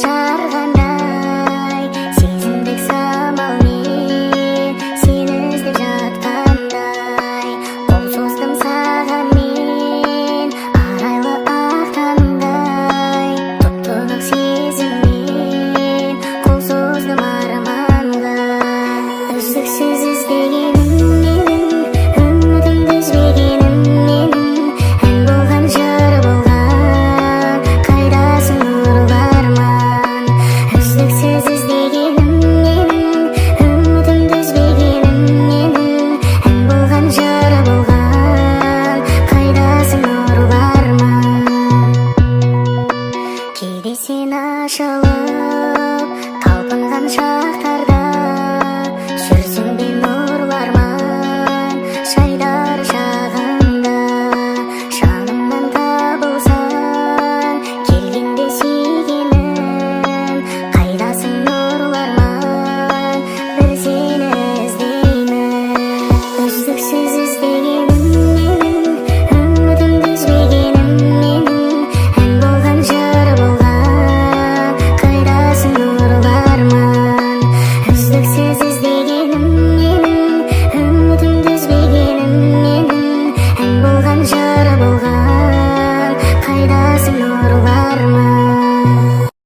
жарғандай, сезімдік самалмен сені іздеп жатқандай, қол создым саған мен арайлы ақ таңдай, тұп-тұнық сезіммен қол создым арманға. Үздіксіз іздегенім менің, үмітімді үзбегенім менің, ән болған жыр болған, қайдасың нұрлы арман. Үздіксіз іздегенім менің, үмітімді үзбегенім менің, ән болған жыр болған, қайдасың нұрлы арман. Кейде сен ашылып